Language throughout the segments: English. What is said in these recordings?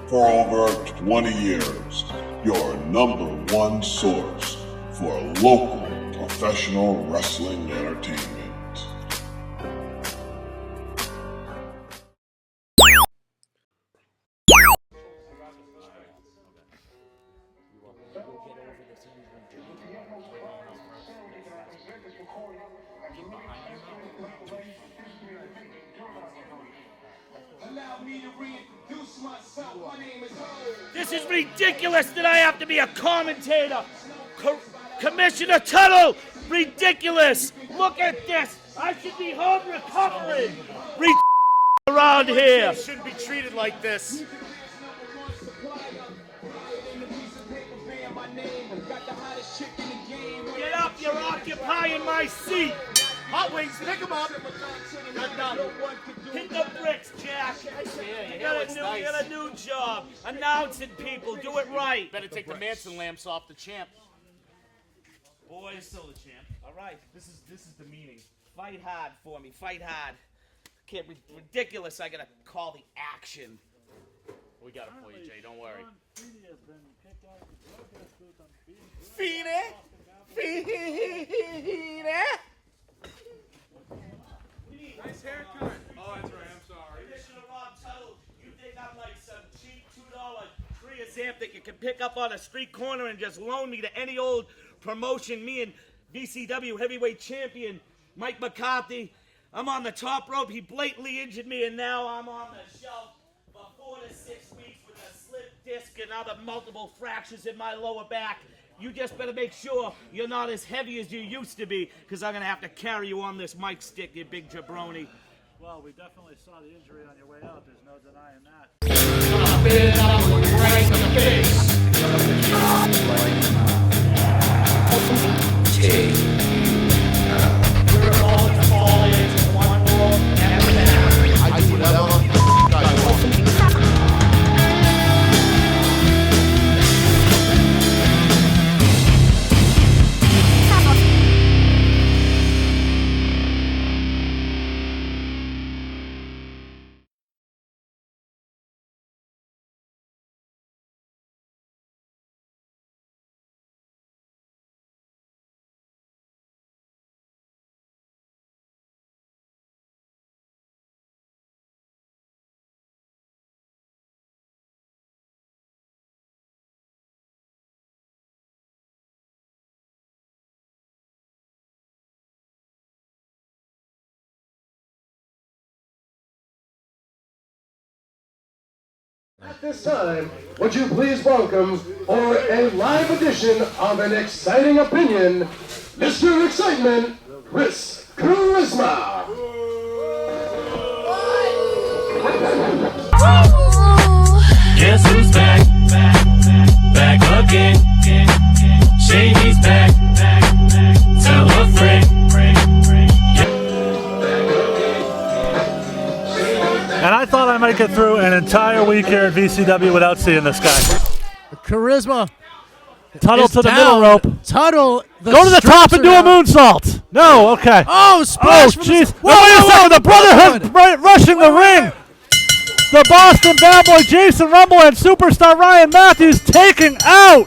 For over 20 years, your #1 source for local professional wrestling entertainment. This is ridiculous that I have to be a commentator. Commissioner Tuttle, ridiculous. Look at this. I should be home recovering. Around here. You shouldn't be treated like this. Get up, you're occupying my seat. Hot Wings, pick him up. Hit the bricks, Jack. You got a new job. Announcing people. Do it right. Better take the Manson lamps off the champ. Boy, you're still the champ. All right. This is the meaning. Fight hard for me. Fight hard. Can't be ridiculous. I gotta call the action. We got it for you, Jay. Don't worry. Feed Nice haircut. Oh, that's right. I'm sorry. Commissioner Rob Tuttle, you think I'm like some cheap $2 Creosamp that you can pick up on a street corner and just loan me to any old promotion? Me and VCW Heavyweight Champion Mike McCarthy. I'm on the top rope. He blatantly injured me, and now I'm on the shelf for 4 to 6 weeks with a slipped disc and other multiple fractures in my lower back. You just better make sure you're not as heavy as you used to be, because I'm going to have to carry you on this mic stick, you big jabroni. Well, we definitely saw the injury on your way out. There's no denying that. We're all to fall into one world, I do whatever I want. At this time, would you please welcome, for a live edition of An Exciting Opinion, Mr. Excitement, Chris Charisma. Guess who's back? Back again. Shady's back. Tell a friend. And I thought I might get through an entire week here at VCW without seeing this guy. Charisma. Tuttle to the middle rope. Tuttle. Go to the top and do a moonsault. No, okay. Oh, splash. Oh, jeez. Wait a second. The Brotherhood rushing the ring. The Boston Bad Boy Jason Rumble and Superstar Ryan Matthews taking out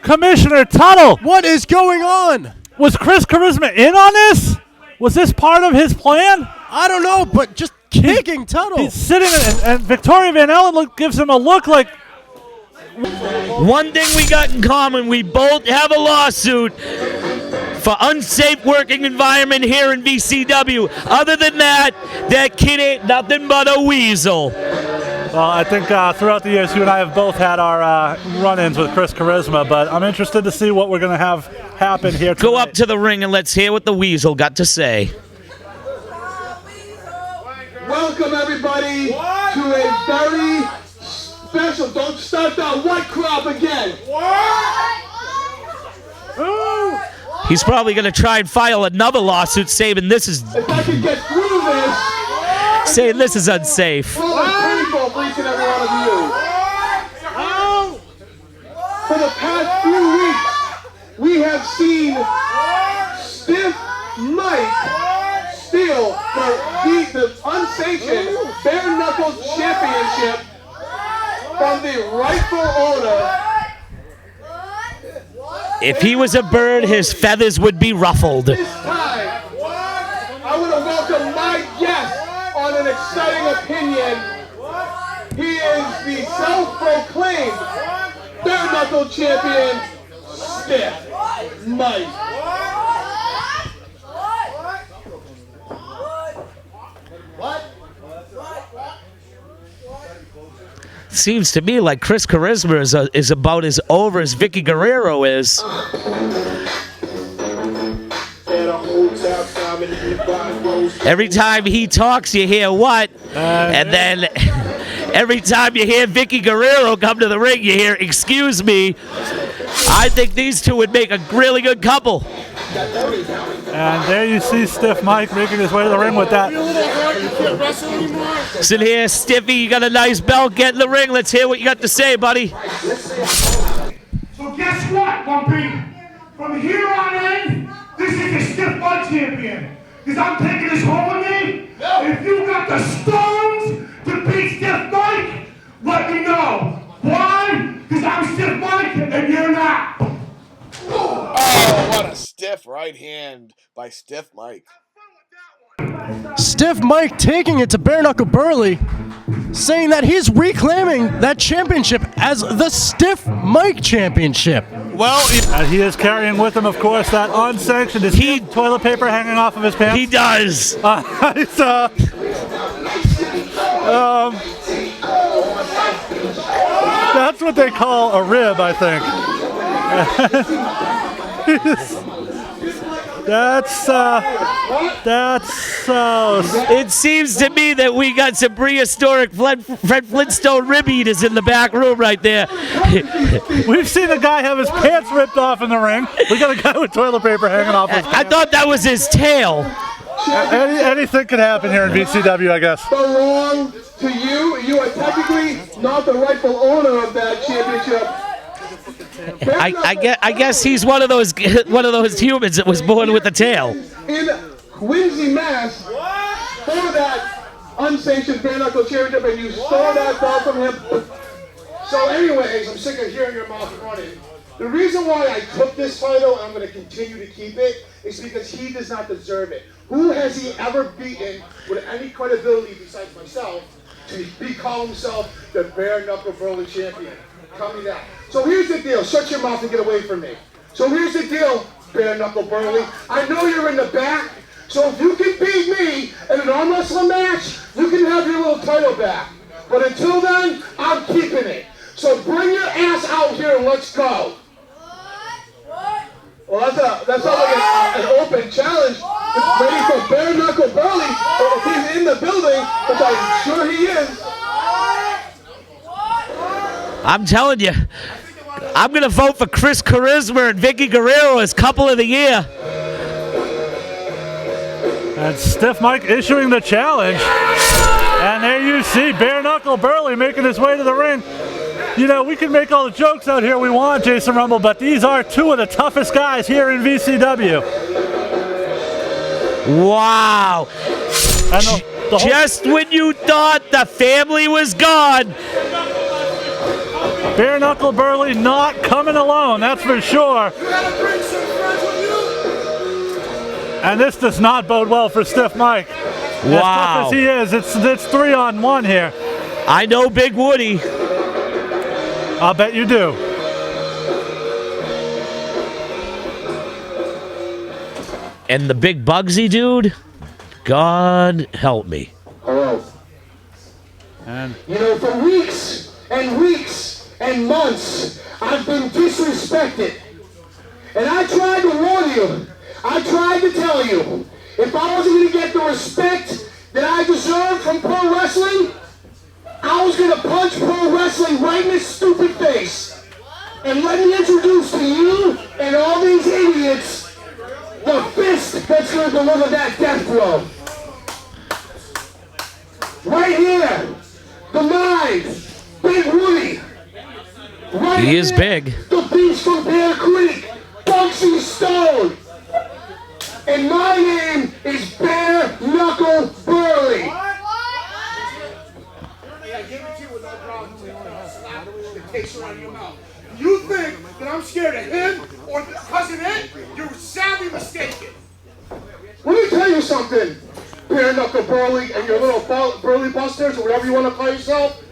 Commissioner Tuttle. What is going on? Was Chris Charisma in on this? Was this part of his plan? I don't know, but just kicking Tuttle. He's sitting and Victoria Van Allen gives him a look like... One thing we got in common, we both have a lawsuit for unsafe working environment here in VCW. Other than that, that kid ain't nothing but a weasel. Well, I think throughout the years, you and I have both had our run-ins with Chris Charisma, but I'm interested to see what we're going to have happen here tonight. Go up to the ring and let's hear what the weasel got to say. Welcome, everybody, to a very special, don't start that white crop again. He's probably going to try and file another lawsuit saying this is... If I could get through this... Saying this is unsafe. Full of painful for each and every one of you. For the past few weeks, we have seen Stiff Mike steal the unsanctioned Bareknuckle Championship from the rightful owner. If he was a bird, his feathers would be ruffled. This time, I want to welcome my guest on an exciting opinion. He is the self-proclaimed Bareknuckle Champion, Steve Mike. Seems to me like Chris Charisma is about as over as Vicky Guerrero is. Every time he talks, you hear what? And then every time you hear Vicky Guerrero come to the ring, you hear, excuse me. I think these two would make a really good couple. And there you see Stiff Mike making his way to the ring with that. Sit here, Stiffy. You got a nice belt. Get in the ring. Let's hear what you got to say, buddy. So guess what, Lumpy? From here on in, this is the Stiff Mike Champion. Because I'm taking this home with me. If you got the stones to beat Stiff Mike, let me know. Why? Because I'm Stiff Mike and you're not. Oh, what a stiff right hand by Stiff Mike. Stiff Mike taking it to Bareknuckle Burly, saying that he's reclaiming that championship as the Stiff Mike Championship. Well, and he is carrying with him, of course, that unsanctioned. Is he toilet paper hanging off of his pants? He does. That's what they call a rib, I think. That's It seems to me that we got some prehistoric Fred Flintstone rib eaters in the back room right there. We've seen a guy have his pants ripped off in the ring. We got a guy with toilet paper hanging off his pants. I thought that was his tail. Anything could happen here in VCW, I guess. Belong to you. You are technically not the rightful owner of that championship. I guess he's one of those humans that was born with a tail. In Quincy, Mass, for that unsanctioned Bareknuckle Championship, and you stole that belt from him. So anyways, I'm sick of hearing your mouth running. The reason why I took this title, and I'm going to continue to keep it, is because he does not deserve it. Who has he ever beaten with any credibility besides myself to call himself the Bareknuckle Burly Champion? Tell me that. So here's the deal. Shut your mouth and get away from me. So here's the deal, Bareknuckle Burly. I know you're in the back, so if you can beat me in an arm wrestling match, you can have your little title back. But until then, I'm keeping it. So bring your ass out here and let's go. Well, that's not like an open challenge. It's ready for Bareknuckle Burly. If he's in the building, which I'm sure he is. I'm telling you, I'm going to vote for Chris Charisma and Vicky Guerrero as couple of the year. And Stiff Mike issuing the challenge. And there you see Bareknuckle Burly making his way to the ring. You know, we can make all the jokes out here we want, Jason Rumble, but these are two of the toughest guys here in VCW. Wow. And just when you thought the family was gone, Bareknuckle Burly not coming alone, that's for sure. And this does not bode well for Stiff Mike. Wow. As tough as he is, it's 3-on-1 here. I know Big Woody. I'll bet you do. And the big Bugsy dude, God help me. Hello. And you know, for weeks and weeks and months, I've been disrespected. And I tried to warn you. I tried to tell you. If I wasn't going to get the respect that I deserve from pro wrestling, I was going to punch pro wrestling right in his stupid face. And let me introduce to you and all these idiots the fist that's going to deliver that death blow. Right here, the mind, Big Woody. Right He is here, big. The beast from Bear Creek, Bugsy Stone. And my name is Bareknuckle Burly. I give it to you with no problem. Slap the case around your mouth. You think that I'm scared of him or cousin Ed? You're sadly mistaken. Let me tell you something, Bareknuckle Burly and your little Burly Busters, or whatever you want to call yourself.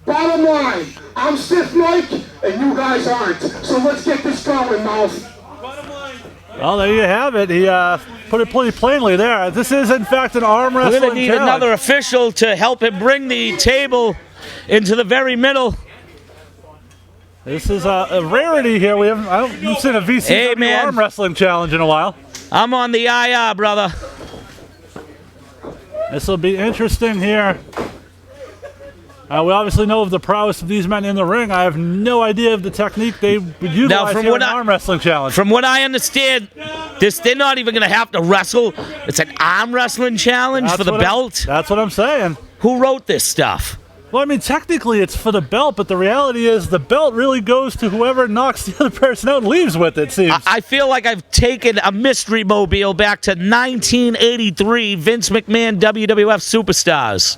Bottom line, I'm Stiff Mike, and you guys aren't. So let's get this going, mouth. Well, there you have it. He put it pretty plainly there. This is, in fact, an arm wrestling We're going to need challenge. another official to help him bring the table into the very middle. This is a rarity here. I haven't seen a VCW arm wrestling challenge in a while. I'm on the IR, brother. This will be interesting here. We obviously know of the prowess of these men in the ring. I have no idea of the technique they would utilize here in an arm wrestling challenge. From what I understand, they're not even going to have to wrestle. It's an arm wrestling challenge for the belt. That's what I'm saying. Who wrote this stuff? Well, I mean, technically it's for the belt, but the reality is the belt really goes to whoever knocks the other person out and leaves with it, seems. I feel like I've taken a mystery mobile back to 1983 Vince McMahon WWF Superstars.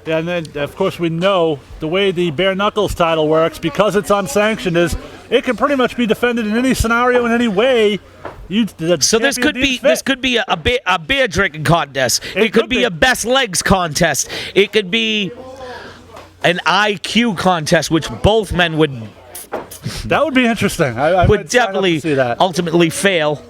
Yeah, and then, of course, we know the way the Bare Knuckles title works, because it's unsanctioned, is it can pretty much be defended in any scenario, in any way. So this could be a beer drinking contest. It could be a best legs contest. It could be an IQ contest, which both men would. That would be interesting. I would definitely ultimately fail.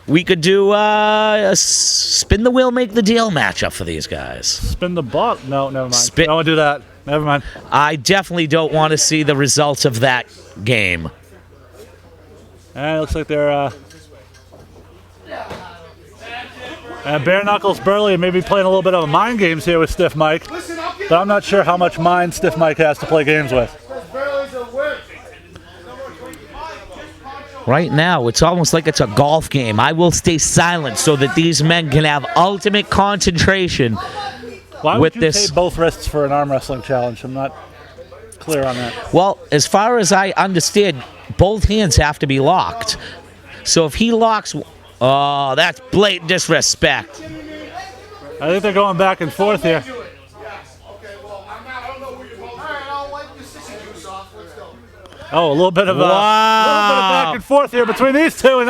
We could do a spin the wheel, make the deal matchup for these guys. Spin the ball? No, never mind. I don't want to do that. Never mind. I definitely don't want to see the results of that game. And it looks like they're Bareknuckle Burly maybe playing a little bit of mind games here with Stiff Mike. But I'm not sure how much mind Stiff Mike has to play games with. Right now, it's almost like it's a golf game. I will stay silent so that these men can have ultimate concentration. Why would you take both wrists for an arm wrestling challenge? I'm not clear on that. Well, as far as I understand, both hands have to be locked. So if he locks... Oh, that's blatant disrespect. I think they're going back and forth here. Oh, a little bit of back and forth here between these two. And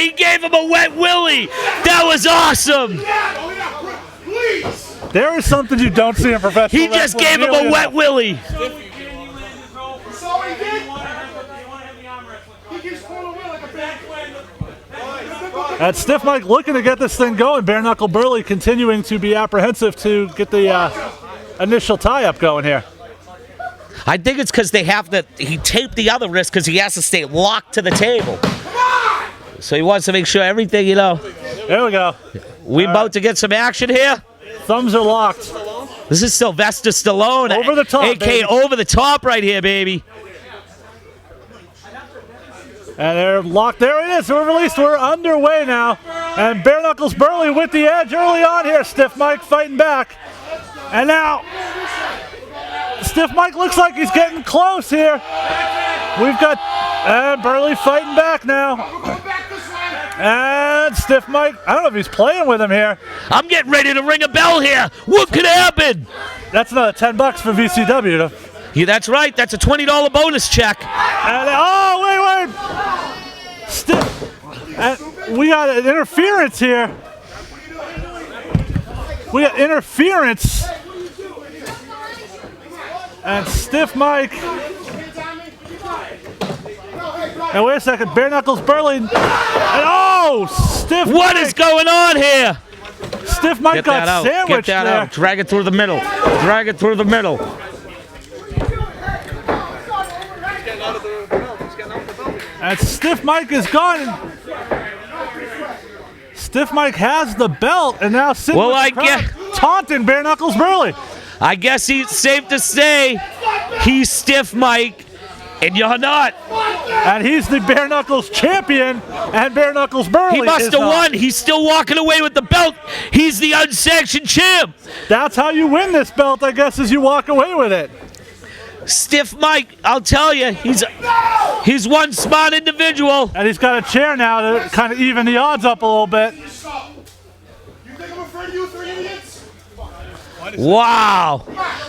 he gave him a wet willy. That was awesome. There is something you don't see in professional wrestling. He just gave him a wet willy. That's Stiff Mike looking to get this thing going. Bareknuckle Burly continuing to be apprehensive to get the initial tie-up going here. I think it's because he taped the other wrist because he has to stay locked to the table. So he wants to make sure everything, There we go. We about to get some action here. Thumbs are locked. This is Sylvester Stallone. Over the top, A.K.A. over the top right here, baby. And they're locked. There it is. We're released. We're underway now. And Bareknuckle Burly with the edge early on here. Stiff Mike fighting back. And now Stiff Mike looks like he's getting close here. We've got Burly fighting back now. And Stiff Mike, I don't know if he's playing with him here. I'm getting ready to ring a bell here. What could happen? That's another $10 for VCW. Yeah, that's right. That's a $20 bonus check. And, wait. We got an interference here. We got interference. And Stiff Mike. And wait a second, Bareknuckle Burly. And Stiff Mike. What is going on here? Stiff Mike got sandwiched there. Get that out. Drag it through the middle. Drag it through the middle. And Stiff Mike is gone. Stiff Mike has the belt and now sitting taunting Bareknuckle Burly. I guess it's safe to say he's Stiff Mike and you're not. And he's the Bareknuckle champion and Bareknuckle Burly. He must have won. He's still walking away with the belt. He's the unsanctioned champ. That's how you win this belt, I guess, is you walk away with it. Stiff Mike, I'll tell you, he's one smart individual. And he's got a chair now to kind of even the odds up a little bit. refer to you three idiots? Wow.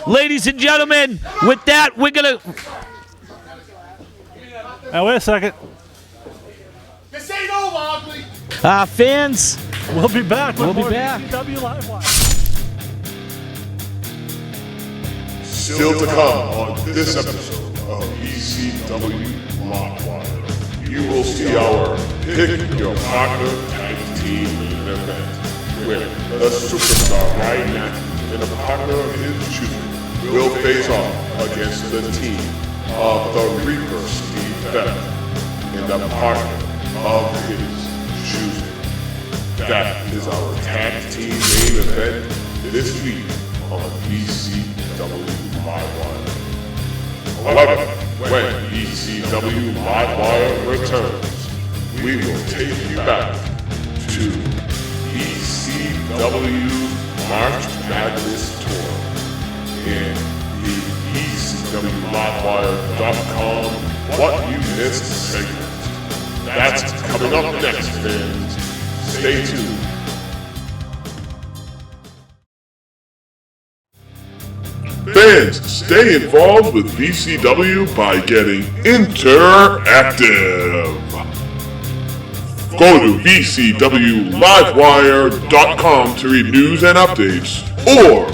Ladies and gentlemen, with that, we're going to... Now, wait a second. This ain't over, ugly. Fans, We'll be back. We'll be back. VCW Livewire. Still to come on this episode of VCW Livewire, you will see our Pick Your Partner Tag Team event, where a superstar Ryan Matness and a partner of his choosing will face off against the team of the Reaper Steve Beck and a partner of his choosing. That is our tag team main event this week on VCW Livewire. However, when VCW Livewire returns, we will take you back to VCW March Matness Tour in the VCWLivewire.com What You Missed segment. That's coming up next, fans. Stay tuned. Fans, stay involved with VCW by getting interactive. Go to VCWLivewire.com to read news and updates, or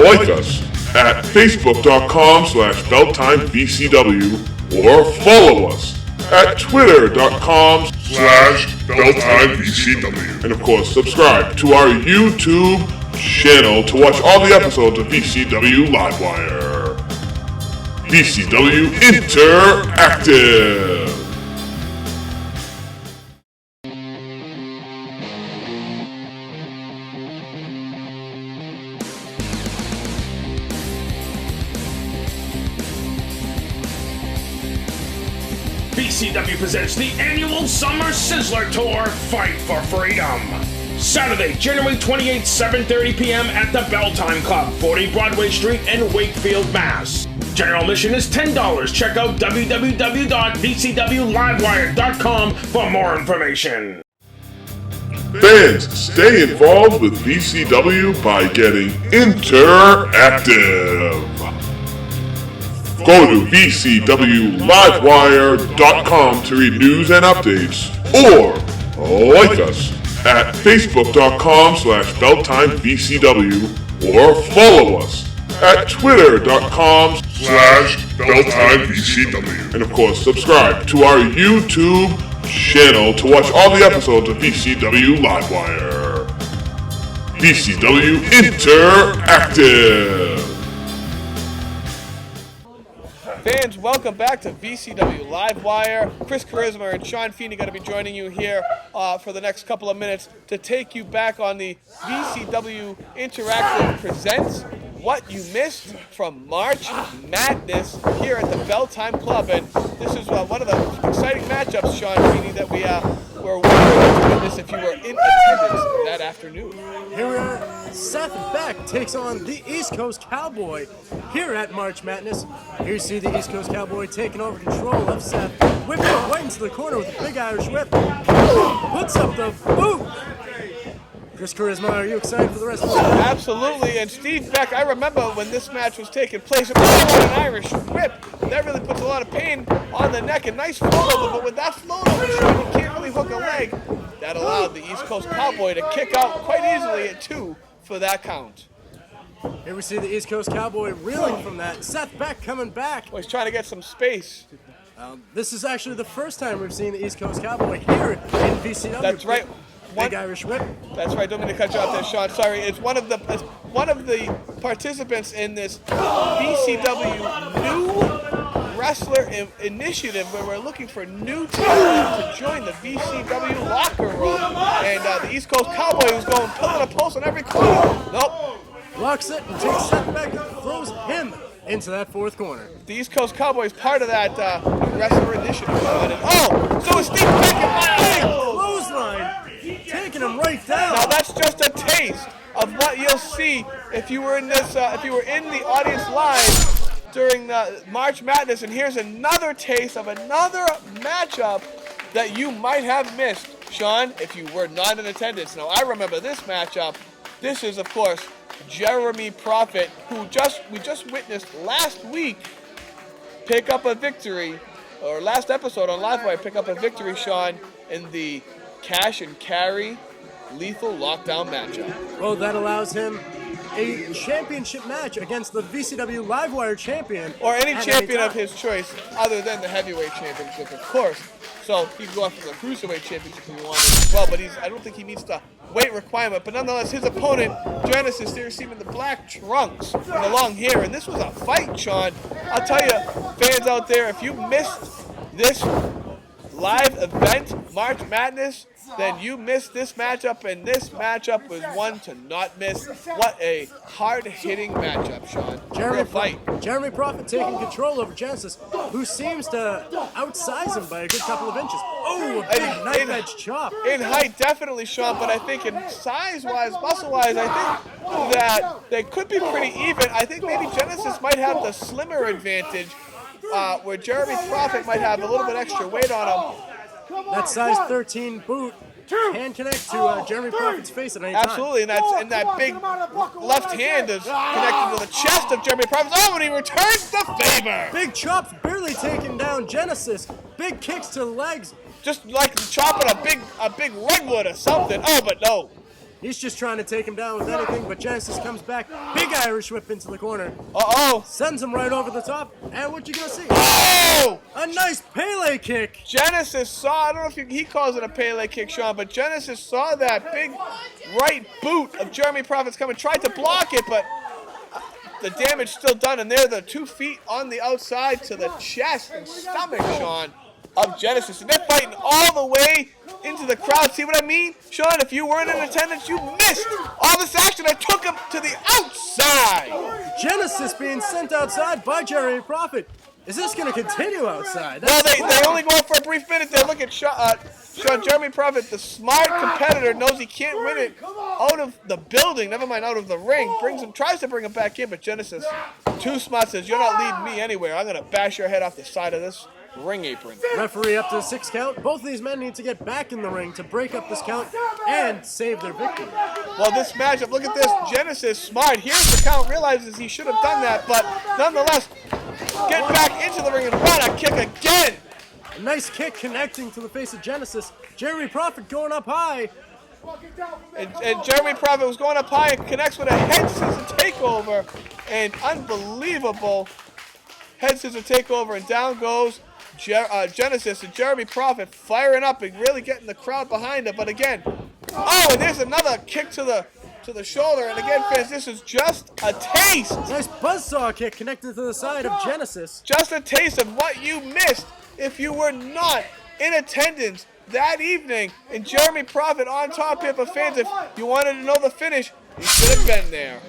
like us at Facebook.com/BellTimeVCW, or follow us at Twitter.com/BellTimeVCW. And of course, subscribe to our YouTube channel to watch all the episodes of VCW Livewire. VCW Interactive. VCW presents the annual Summer Sizzler Tour, Fight for Freedom. Saturday, January 28th, 7:30 p.m. at the Belltime Club, 40 Broadway Street in Wakefield, Mass. General admission is $10. Check out www.vcwlivewire.com for more information. Fans, stay involved with VCW by getting interactive. Go to VCWLivewire.com to read news and updates, or like us at Facebook.com/BellTimeVCW, or follow us at Twitter.com/BellTimeVCW. And of course, subscribe to our YouTube channel to watch all the episodes of VCW Livewire. VCW Interactive. Fans, welcome back to VCW Livewire. Chris Charisma and Sean Feeney are going to be joining you here for the next couple of minutes to take you back on the VCW Interactive Presents What You Missed from March Madness here at the Belltime Club. And this is one of the exciting matchups, Sean Feeney, that we were wondering to witness if you were in attendance that afternoon. Here we are. Seth Beck takes on the East Coast Cowboy here at March Madness. Here you see the East Coast Cowboy taking over control of Seth, whipping it right into the corner with a big Irish whip. Puts up the boot. Chris Charisma, are you excited for the rest of the match? Absolutely, and Steve Beck, I remember when this match was taking place, it was an Irish whip. That really puts a lot of pain on the neck. A nice float over, but with that float over, you can't really hook a leg. That allowed the East Coast Cowboy to kick out quite easily at 2 for that count. Here we see the East Coast Cowboy reeling from that. Seth Beck coming back. Well, he's trying to get some space. This is actually the first time we've seen the East Coast Cowboy here in VCW. That's right. Big Irish whip. That's right. Don't mean to cut you off there, Sean. Sorry. It's one of the participants in this VCW new wrestler initiative where we're looking for new talent to join the VCW locker room. And the East Coast Cowboy was going pillar to post on every corner. Nope. Locks it and takes Seth Beck and throws him into that fourth corner. The East Coast Cowboy is part of that wrestler initiative. Oh, so is Steve Beck. Clothesline. Taking him right down. Now that's just a taste of what you'll see if you were in this. If you were in the audience live during the March Madness, and here's another taste of another matchup that you might have missed, Sean, if you were not in attendance. Now I remember this matchup This is, of course, Jeremy Prophet, who we just witnessed last week pick up a victory, or last episode on Livewire pick up a victory, Sean, in the cash and carry lethal lockdown matchup. Well, that allows him a championship match against the VCW Livewire Champion. Or any champion of his choice other than the heavyweight championship, of course. So he can go after the cruiserweight championship if he wanted as well, but I don't think he meets the weight requirement. But nonetheless, his opponent, Genesis, there, seen in the black trunks and the long hair. And this was a fight, Sean. I'll tell you, fans out there, if you missed this live event, March Madness, then you missed this matchup, and this matchup was one to not miss. What a hard-hitting matchup, Sean. Jeremy Prophet taking control over Genesis, who seems to outsize him by a good couple of inches. Oh, a big knife-edge chop. In height, definitely, Sean, but I think in size-wise, muscle-wise, I think that they could be pretty even. I think maybe Genesis might have the slimmer advantage, where Jeremy Prophet might have a little bit extra weight on him. That size 13 boot can connect to Jeremy Prophet's face at any time. Absolutely, and that big left hand is connected to the chest of Jeremy Prophet. Oh, and he returns the favor. Big chops, barely taking down Genesis. Big kicks to the legs. Just like chopping a big leg wood or something. Oh, but no. He's just trying to take him down with anything, but Genesis comes back. Big Irish whip into the corner. Uh-oh. Sends him right over the top. And what you gonna see? Oh! A nice Pele kick. Genesis saw, I don't know if he calls it a Pele kick, Sean, but Genesis saw that big right boot of Jeremy Prophet's coming, tried to block it, but the damage still done. And there, the 2 feet on the outside to the chest and stomach, Sean, of Genesis. And they're fighting all the way into the crowd. See what I mean? Sean, if you weren't in attendance, you missed all this action that took him to the outside. Genesis being sent outside by Jeremy Prophet. Is this going to continue outside? Well, they only go for a brief minute there. Look at Sean, Jeremy Prophet, the smart competitor, knows he can't win it out of the building, never mind out of the ring. Tries to bring him back in, but Genesis, too smart, says, you're not leading me anywhere. I'm going to bash your head off the side of this ring apron. Referee up to the 6 count. Both of these men need to get back in the ring to break up this count and save their victory. Well, this matchup, look at this. Genesis, smart, here's the count, realizes he should have done that, but nonetheless, get back into the ring and what a kick again. A nice kick connecting to the face of Genesis. Jeremy Prophet going up high. And Jeremy Prophet was going up high and connects with a head scissor takeover. And unbelievable head scissor takeover, and down goes Genesis, and Jeremy Prophet firing up and really getting the crowd behind him. But again, oh, and there's another kick to the shoulder. And again, fans, this is just a taste. Nice buzzsaw kick connected to the side of Genesis. Just a taste of what you missed if you were not in attendance that evening. And Jeremy Prophet on top here. But fans, if you wanted to know the finish, you should have been there.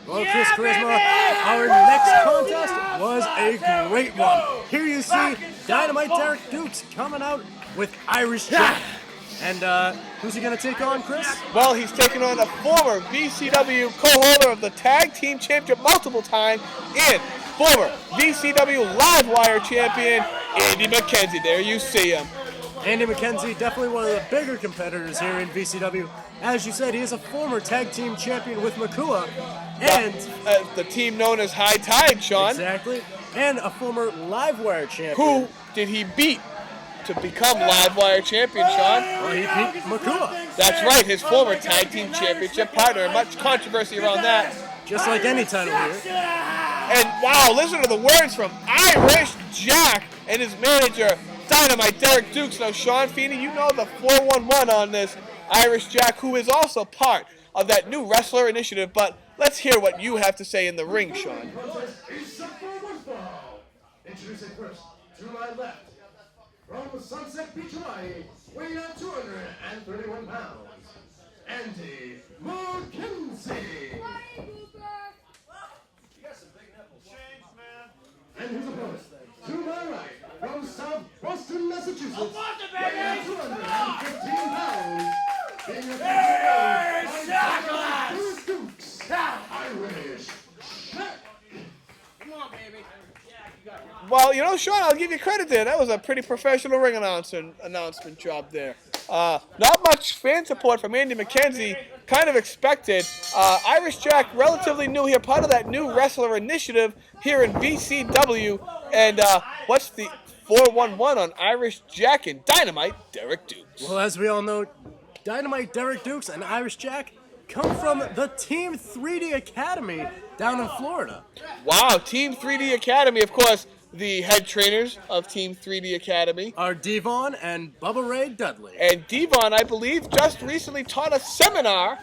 Well, Chris Charisma, our next contest was a great one. Here you see Dynamite Derek Dukes coming out with Irish Jack. And who's he going to take on, Chris? Well, he's taking on a former VCW co-holder of the Tag Team Championship multiple times and former VCW Livewire Champion, Andy MacKenzie. There you see him. Andy MacKenzie, definitely one of the bigger competitors here in VCW. As you said, he is a former Tag Team Champion with Makua. And the team known as High Tide, Sean. Exactly. And a former Livewire Champion. Who did he beat to become Livewire Champion, Sean? Well, he beat Makua. That's right, his former Tag Team Championship partner. Much controversy around that. Just like any title here. And wow, listen to the words from Irish Jack and his manager, Dynamite Derek Dukes. Now, Sean Feeney, you know the 411 on this Irish Jack, who is also part of that new wrestler initiative. But let's hear what you have to say in the ring, Sean. Introducing first, to my left, from Sunset Beach, Hawaii, weighing out 231 pounds, Andy MacKenzie. And his opponent, to my right, from South Boston, Massachusetts, weighing out 215 pounds, being a Dukes, Irish. Come on, baby. Well, you know, Sean, I'll give you credit there. That was a pretty professional ring announcement job there. Not much fan support from Andy MacKenzie kind of expected. Irish Jack, relatively new here, part of that new wrestler initiative here in VCW. And what's the 411 on Irish Jack and Dynamite, Derek Dukes? Well, as we all know, Dynamite, Derek Dukes, and Irish Jack come from the Team 3D Academy down in Florida. Wow, Team 3D Academy, of course, the head trainers of Team 3D Academy are Devon and Bubba Ray Dudley. And Devon, I believe, just recently taught a seminar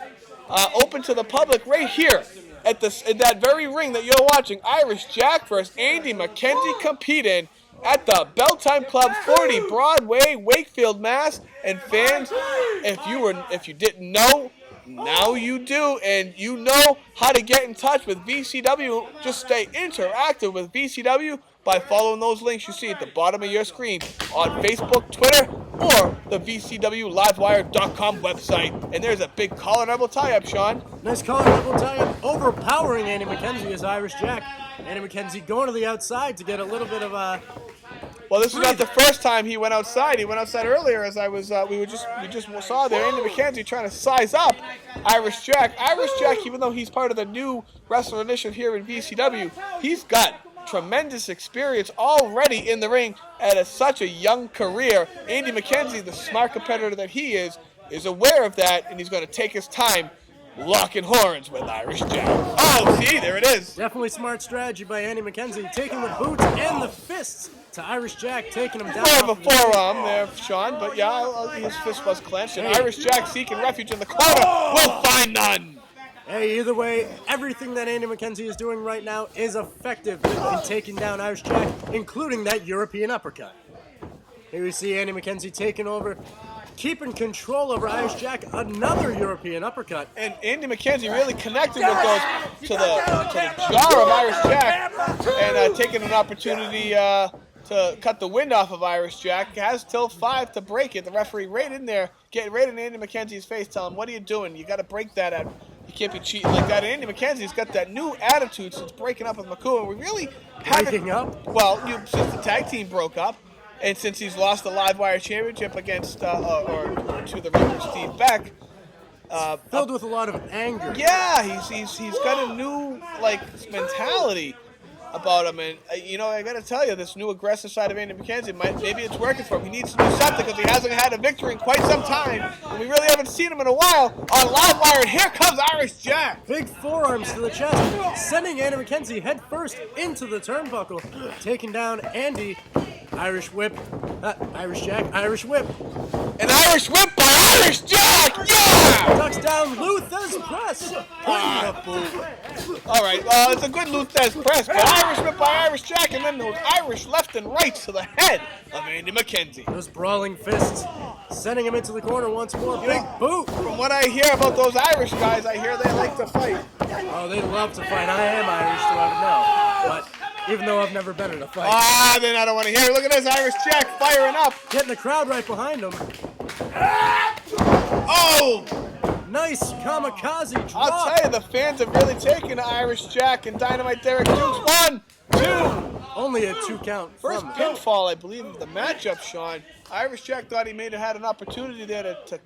open to the public right here at in that very ring that you're watching. Irish Jack versus Andy MacKenzie competing at the Belltime Club 40, Broadway, Wakefield, Mass. And fans, if you didn't know, now you do, and you know how to get in touch with VCW. Just stay interactive with VCW by following those links you see at the bottom of your screen on Facebook, Twitter, or the VCWLivewire.com website. And there's a big collar elbow tie-up, Sean. Nice collar elbow tie-up, overpowering Andy MacKenzie as Irish Jack. Andy MacKenzie going to the outside to get a little bit of a... Well, this is not the first time he went outside. He went outside earlier, as I was. We just saw there Andy MacKenzie trying to size up Irish Jack. Irish Jack, even though he's part of the new wrestler initiative here in VCW, he's got tremendous experience already in the ring at such a young career. Andy MacKenzie, the smart competitor that he is aware of that, and he's going to take his time locking horns with Irish Jack. Oh, see, there it is. Definitely smart strategy by Andy MacKenzie, taking the boots and the fists to Irish Jack, taking him down. More of a forearm there, Sean, but yeah, his fist was clenched. And Irish Jack seeking refuge in the corner will find none. Hey, either way, everything that Andy MacKenzie is doing right now is effective in taking down Irish Jack, including that European uppercut. Here we see Andy MacKenzie taking over, keeping control over Irish Jack, another European uppercut. And Andy MacKenzie really connected with those to the jaw of Irish Jack and taking an opportunity to cut the wind off of Irish Jack. Has till 5 to break it. The referee right in there, getting right in Andy MacKenzie's face, telling him, what are you doing? You got to break that out. You can't be cheating like that. And Andy MacKenzie's got that new attitude since breaking up with McCool. And we really haven't... Breaking up? Well, since the tag team broke up. And since he's lost the Livewire Championship against, or to the Reaper Steve Beck. Filled with a lot of anger. Yeah, he's got a new, mentality about him. And, I got to tell you, this new aggressive side of Andy MacKenzie, maybe it's working for him. He needs to do something because he hasn't had a victory in quite some time. And we really haven't seen him in a while on Livewire. And here comes Irish Jack. Big forearms to the chest, sending Andy MacKenzie head first into the turnbuckle, taking down Andy. Irish whip, Irish Jack, Irish whip. An Irish whip by Irish Jack, yeah! Ducks down Luther's press. All right, it's a good Luther's press, but Irish whip by Irish Jack, and then those Irish left and rights to the head of Andy MacKenzie. Those brawling fists, sending him into the corner once more. Big boot. From what I hear about those Irish guys, I hear they like to fight. Oh, they love to fight. I am Irish, so I don't know. But even though I've never been in a fight. Then I don't want to hear it. Look at this Irish Jack firing up. Getting the crowd right behind him. Oh! Nice kamikaze drop. I'll tell you, the fans have really taken to Irish Jack and Dynamite Derek Dukes. 1, 2. Only a 2 count. First pinfall, I believe, of the matchup, Sean. Irish Jack thought he had an opportunity there to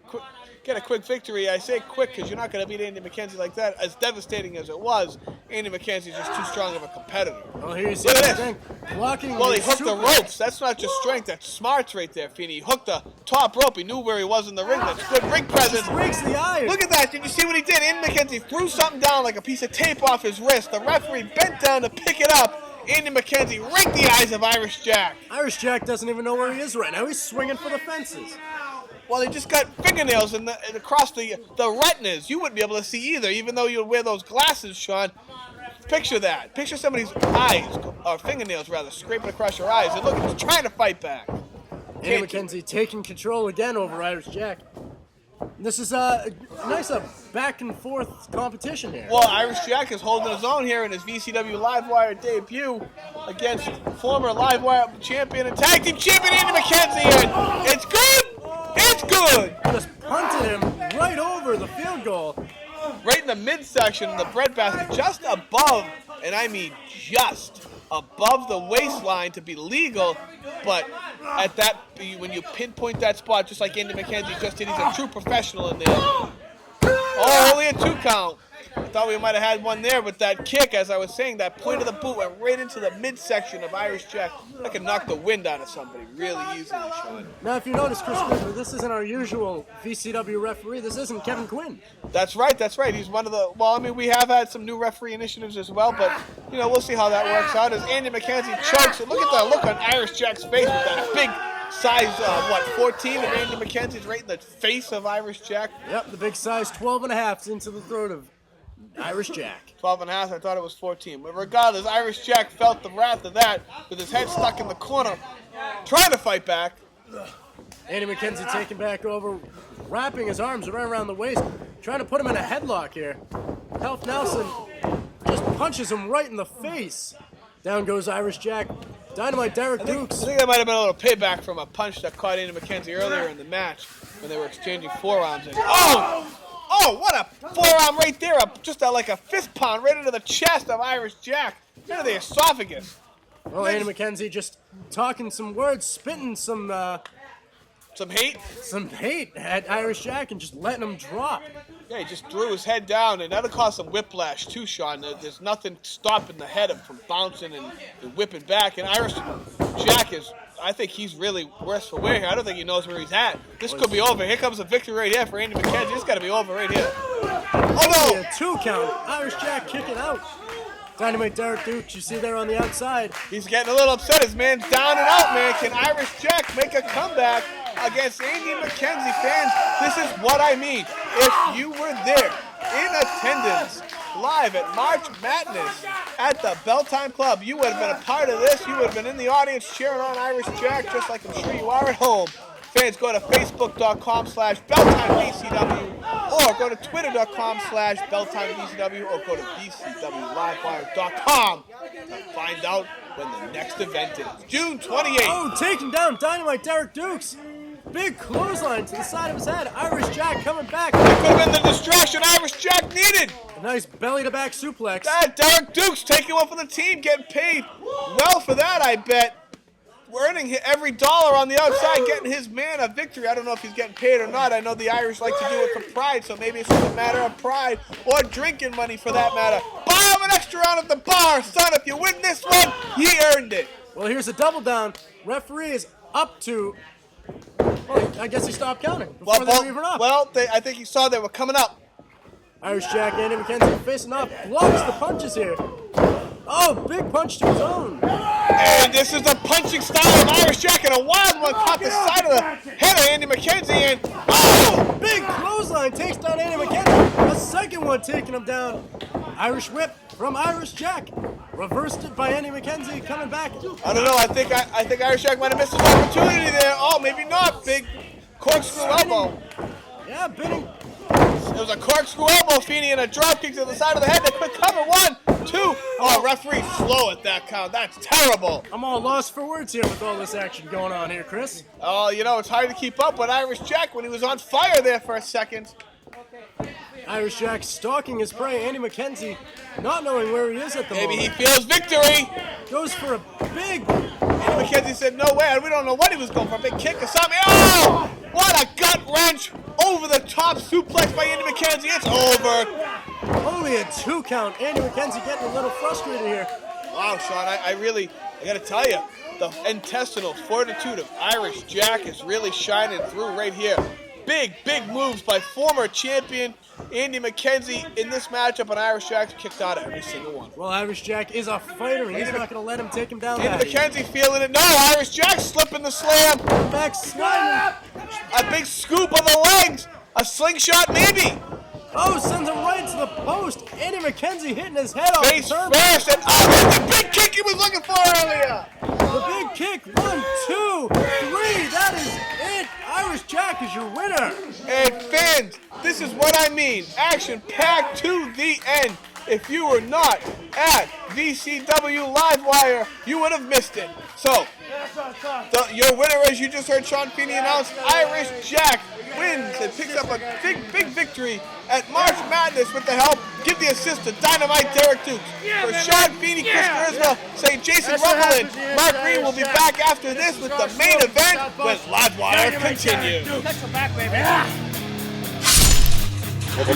get a quick victory. I say quick because you're not going to beat Andy MacKenzie like that. As devastating as it was, Andy MacKenzie's just too strong of a competitor. Oh, here you see Look at this. Blocking. Well, he hooked the ropes. That's not just strength. That's smarts right there, Feeney. He hooked the top rope. He knew where he was in the ring. That's good ring presence. Breaks the iron. Look at that. Did you see what he did? Andy MacKenzie threw something down like a piece of tape off his wrist. The referee bent down to pick it up. Andy MacKenzie raked the eyes of Irish Jack. Irish Jack doesn't even know where he is right now. He's swinging for the fences. Well, he just got fingernails across the retinas. You wouldn't be able to see either, even though you would wear those glasses, Sean. Picture that. Picture somebody's eyes, or fingernails rather, scraping across your eyes. And look, he's trying to fight back. Andy MacKenzie taking control again over Irish Jack. This is a nice back and forth competition here. Well, Irish Jack is holding his own here in his VCW Livewire debut against former Livewire champion and tag team champion Andy MacKenzie. And it's good. It's good. Just punted him right over the field goal. Right in the midsection of the breadbasket, just above, and I mean just above the waistline to be legal, but at that, when you pinpoint that spot, just like Andy MacKenzie just did, he's a true professional in there. Oh, a 2 count. I thought we might have had one there with that kick. As I was saying, that point of the boot went right into the midsection of Irish Jack. That could knock the wind out of somebody really easily, Sean. Now, if you notice, Chris Crisper, this isn't our usual VCW referee. This isn't Kevin Quinn. That's right. He's one of the, well, I mean, we have had some new referee initiatives as well, but, you know, we'll see how that works out as Andy MacKenzie chokes. And look at the look on Irish Jack's face with that big size, 14 of Andy McKenzie's right in the face of Irish Jack. Yep, the big size 12.5 into the throat of Irish Jack. 12.5, I thought it was 14. But regardless, Irish Jack felt the wrath of that with his head stuck in the corner, trying to fight back. Andy MacKenzie taking back over, wrapping his arms around the waist, trying to put him in a headlock here. Health Nelson just punches him right in the face. Down goes Irish Jack. Dynamite Derek Dukes. I think that might have been a little payback from a punch that caught Andy MacKenzie earlier in the match when they were exchanging forearms. And, oh, what a forearm right there. Just like a fist pound right into the chest of Irish Jack. Into the esophagus. Well, Andy MacKenzie just talking some words, spitting some hate? Some hate at Irish Jack and just letting him drop. Yeah, he just threw his head down, and that'll cause some whiplash too, Sean. There's nothing stopping the head from bouncing and whipping back. And Irish Jack I think he's really worse for wear here. I don't think he knows where he's at. This could be over. Here comes a victory right here for Andy MacKenzie. It's got to be over right here. Oh, no! A 2 count. Irish Jack kicking out. Dynamite Derek Dukes, you see there on the outside. He's getting a little upset. His man's down and out, man. Can Irish Jack make a comeback against Andy MacKenzie? Fans, this is what I mean. If you were there in attendance live at March Matness at the Belltime Club, you would have been a part of this. You would have been in the audience cheering on Irish Jack, just like I'm sure you are at home. Fans, go to facebook.com/BelltimeVCW or go to twitter.com/BelltimeVCW or go to VCWLivewire.com to find out when the next event is. June 28th. Oh, taking down Dynamite Derek Dukes. Big clothesline to the side of his head. Irish Jack coming back. That could have been the distraction Irish Jack needed. A nice belly-to-back suplex. Derek Dukes taking one for the team, getting paid well for that, I bet. We're earning every dollar on the outside, getting his man a victory. I don't know if he's getting paid or not. I know the Irish like to do it for pride, so maybe it's just a matter of pride or drinking money for that matter. Buy him an extra round at the bar, son. If you win this one, he earned it. Well, here's a double down. Referee is up to... Well, I guess he stopped counting before they were even up. Well, I think he saw they were coming up. Irish Jack, Andy MacKenzie facing off, blocks the punches here. Oh, big punch to his own. And this is the punching style of Irish Jack, and a wild one caught the side of the head of Andy MacKenzie, and oh, big clothesline takes down Andy MacKenzie. A second one taking him down. Irish whip from Irish Jack. Reversed it by Andy MacKenzie, coming back. I don't know. I think Irish Jack might have missed his opportunity there. Oh, maybe not. Big corkscrew elbow. Yeah, bidding. It was a corkscrew elbow, Feeney, and a drop kick to the side of the head. They quick cover. 1, 2. Oh, referee slow at that count. That's terrible. I'm all lost for words here with all this action going on here, Chris. Oh, you know, it's hard to keep up with Irish Jack when he was on fire there for a second. Irish Jack stalking his prey, Andy MacKenzie, not knowing where he is at the moment. Maybe he feels victory. Goes for a big... Andy MacKenzie said, no way. We don't know what he was going for. A big kick or something. Oh! What a gut wrench. Over the top suplex by Andy MacKenzie. It's over. Only a 2 count. Andy MacKenzie getting a little frustrated here. Wow, Sean, I got to tell you, the intestinal fortitude of Irish Jack is really shining through right here. Big moves by former champion Andy MacKenzie in this matchup, and Irish Jack's kicked out of every single one. Well, Irish Jack is a fighter, and he's not going to let him take him down. Andy MacKenzie feeling it. No, Irish Jack slipping the slam. Back sliding. A big scoop of the legs. A slingshot, maybe. Oh, sends him right to the post. Andy MacKenzie hitting his head off. Face first, and there's the big kick he was looking for earlier. The big kick. 1, 2, 3. That is it. Irish Jack is your winner. And fans, this is what I mean. Action-packed to the end. If you were not at VCW Livewire, you would have missed it. So, your winner, as you just heard Sean Feeney announce, Irish Jack wins and picks up a big victory at March Madness with the help. Give the assist to Dynamite Derek Dukes. For Sean Feeney, Chris Charisma, say Jason Rumble and Mark Green will be back after this with the main event when Livewire continues. On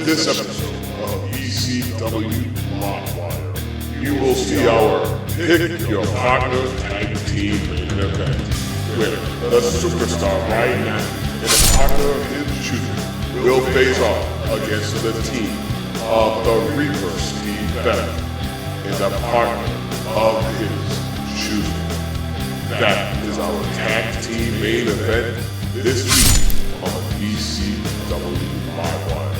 this episode of VCW Livewire, you will see our Pick Your Partner Tag Team main event, where the superstar Ryan Matthews and a partner of his choosing will face off against the team of the Reaper Steve Beck and a partner of his choosing. That is our tag team main event this week on VCW Livewire.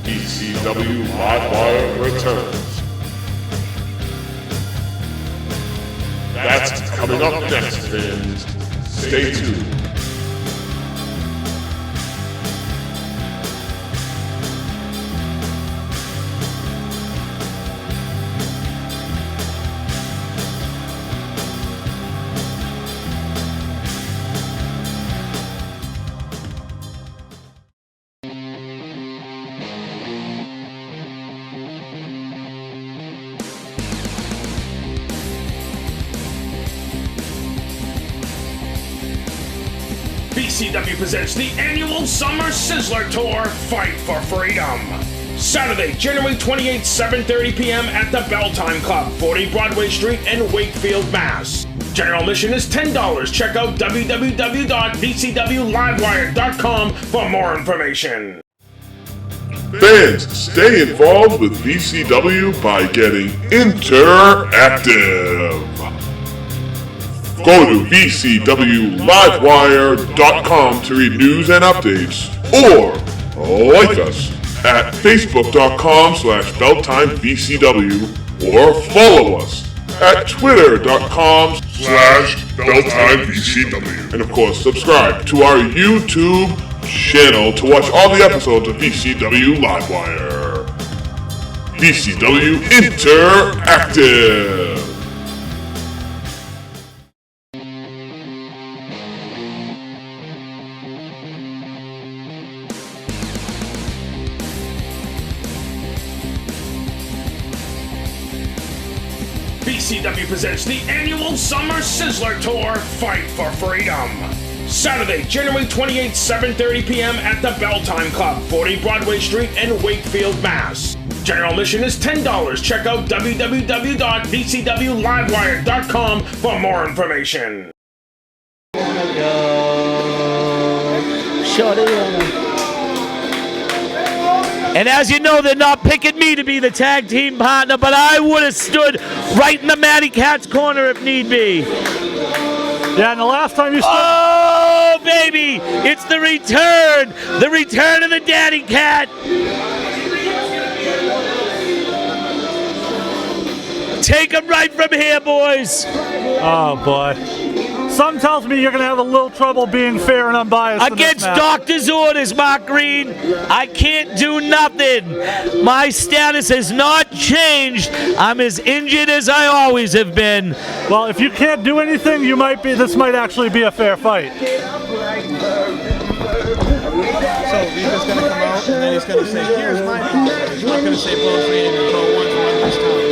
VCW Livewire returns. That's coming up next, fans. Stay tuned. VCW presents the annual Summer Sizzler Tour, Fight for Freedom. Saturday, January 28th, 7:30 p.m. at the Belltime Club, 40 Broadway Street in Wakefield, Mass. General admission is $10. Check out www.vcwlivewire.com for more information. Fans, stay involved with VCW by getting interactive. Go to VCWLivewire.com to read news and updates, or like us at Facebook.com/BelltimeVCW, or follow us at Twitter.com/BelltimeVCW. And of course, subscribe to our YouTube channel to watch all the episodes of VCW Livewire. VCW Interactive. VCW presents the annual Summer Sizzler Tour, Fight for Freedom. Saturday, January 28th, 7:30 p.m. at the Belltime Club, 40 Broadway Street in Wakefield, Mass. General admission is $10. Check out www.vcwlivewire.com for more information. And as you know, they're not picking me to be the tag team partner, but I would have stood right in the Matty Cat's corner if need be. Yeah, and the last time you stood... Oh, baby! It's the return of the Daddy Cat. Take him right from here, boys. Oh, boy. Something tells me you're going to have a little trouble being fair and unbiased. Against doctor's orders, Mark Green. I can't do nothing. My status has not changed. I'm as injured as I always have been. Well, if you can't do anything, this might actually be a fair fight. So Viva's going to come out and then he's going to say, here's my pizza. He's not going to say blow free and go one this time.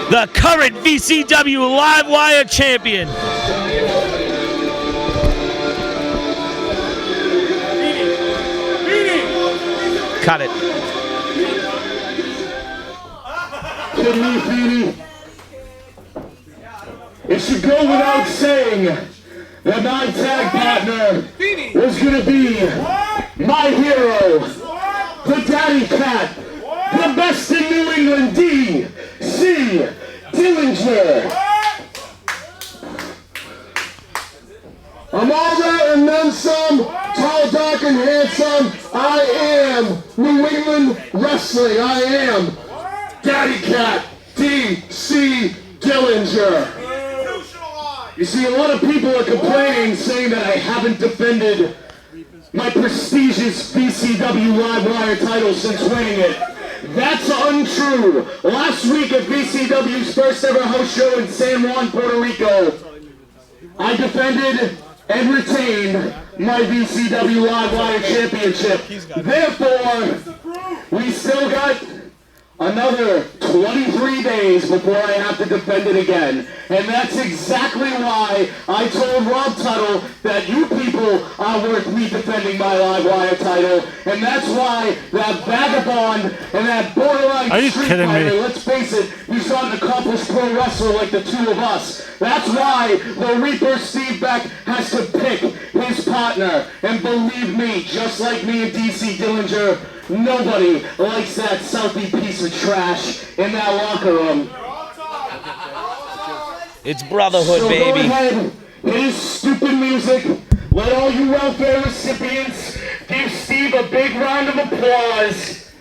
The current VCW Livewire Champion. Cut it. It should go without saying that my tag partner was going to be my hero, the Daddy Cat, the best in New England, D.C. Dillinger. I'm all that and then some, tall, dark, and handsome. I am New England Wrestling. I am Daddy Cat, D.C. Dillinger. You see, a lot of people are complaining, saying that I haven't defended my prestigious VCW Livewire title since winning it. That's untrue. Last week at VCW's first ever house show in San Juan, Puerto Rico, I defended and retained my VCW Livewire Championship. Therefore, we still got another 23 days before I have to defend it again. And that's exactly why I told Rob Tuttle that you people are worth me defending my Livewire title. And that's why that vagabond and that borderline street fighter, let's face it, he's not an accomplished pro wrestler like the two of us. That's why the Reaper Steve Beck has to pick his partner. And believe me, just like me and DC Dillinger, nobody likes that Southie piece of trash in that locker room. It's Brotherhood, so baby. Go ahead, his stupid music. Let all you welfare recipients give Steve a big round of applause.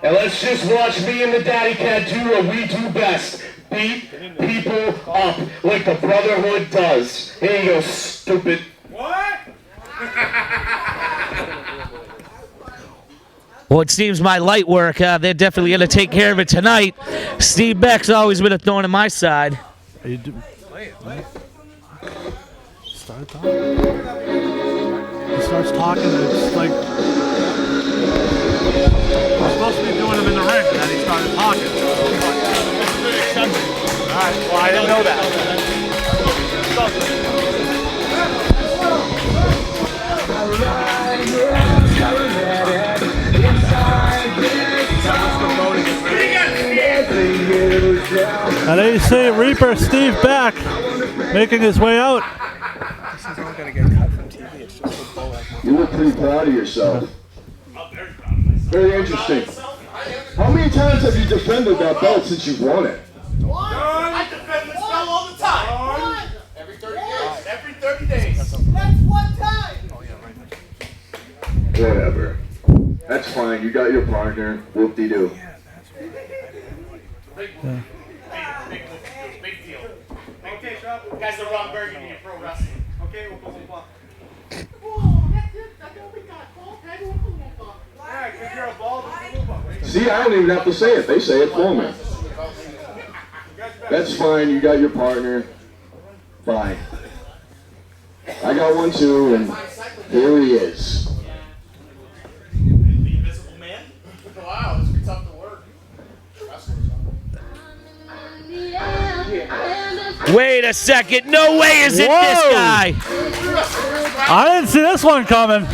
And let's just watch me and the Daddy Cat do what we do best. Beat people up like the Brotherhood does. Here you go, stupid. What? Well, it seems my light work, they're definitely going to take care of it tonight. Steve Beck's always been a thorn in my side. You do. Start talking. He starts talking, and it's like we're supposed to be doing him in the ring, and then he started talking. Alright, well, I didn't know that. And there you see Reaper Steve Beck making his way out. This is all going to get cut from TV. It's just a bullet. You look pretty proud of yourself. Very interesting. How many times have you defended that belt since you've won it? I defend this belt all the time. Every 30 days. Every 30 days. That's one time. Whatever. That's fine. You got your partner. Whoop-de-doo. Big deal. Okay, guys, the wrong burgundy in pro wrestling. Okay, we'll go plot. Oh, that's it. That's all we got. Ball tag, Yeah, because you're a ball. See, I don't even have to say it. They say it for me. That's fine. You got your partner. Fine. I got one too, and here he is. The invisible man? Wow, this will be tough to work. Wait a second. No way is it this guy. I didn't see this one coming.